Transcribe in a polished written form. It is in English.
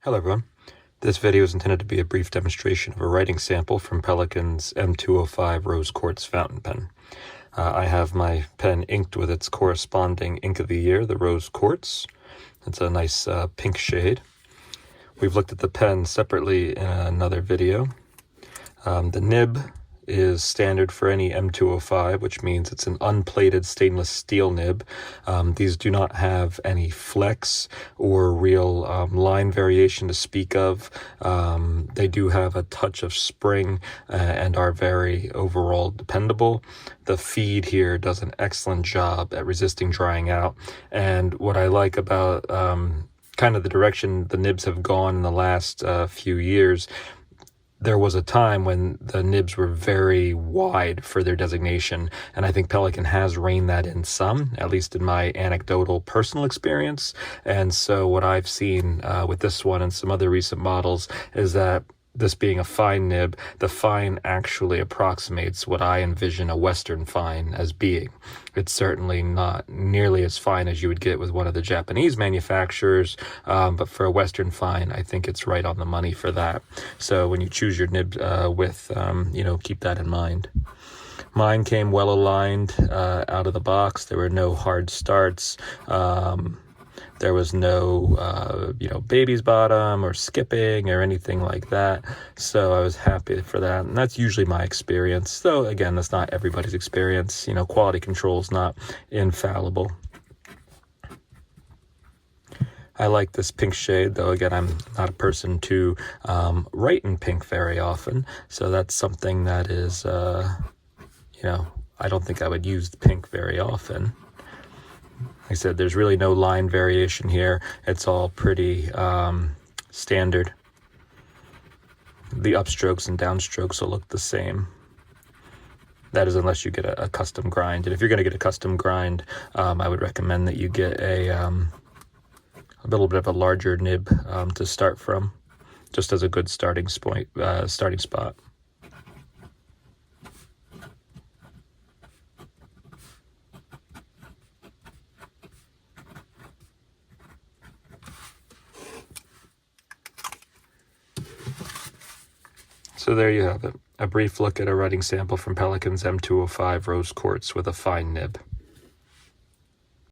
Hello everyone. This video is intended to be a brief demonstration of a writing sample from Pelikan's M205 Rose Quartz fountain pen. I have my pen inked with its corresponding ink of the year, the Rose Quartz. It's a nice pink shade. We've looked at the pen separately in another video. The nib is standard for any M205, which means it's an unplated stainless steel nib. These do not have any flex or real line variation to speak of. They do have a touch of spring and are very overall dependable. The feed here does an excellent job at resisting drying out, and what I like about kind of the direction the nibs have gone in the last few years, there was a time when the nibs were very wide for their designation, and I think Pelikan has reined that in some, at least in my anecdotal personal experience. And so what I've seen with this one and some other recent models is that this being a fine nib, the fine actually approximates what I envision a Western fine as being. It's certainly not nearly as fine as you would get with one of the Japanese manufacturers, but for a Western fine, I think it's right on the money for that. So when you choose your nib width, keep that in mind. Mine came well aligned out of the box. There were no hard starts. There was no, baby's bottom or skipping or anything like that. So I was happy for that. And that's usually my experience. Though, again, that's not everybody's experience. Quality control is not infallible. I like this pink shade, though, again, I'm not a person to write in pink very often. So that's something that is, I don't think I would use the pink very often. Like I said, there's really no line variation here. It's all pretty standard. The upstrokes and downstrokes will look the same. That is unless you get a custom grind. And if you're going to get a custom grind, I would recommend that you get a little bit of a larger nib to start from, just as a good starting spot. So there you have it, a brief look at a writing sample from Pelikan's M205 Rose Quartz with a fine nib.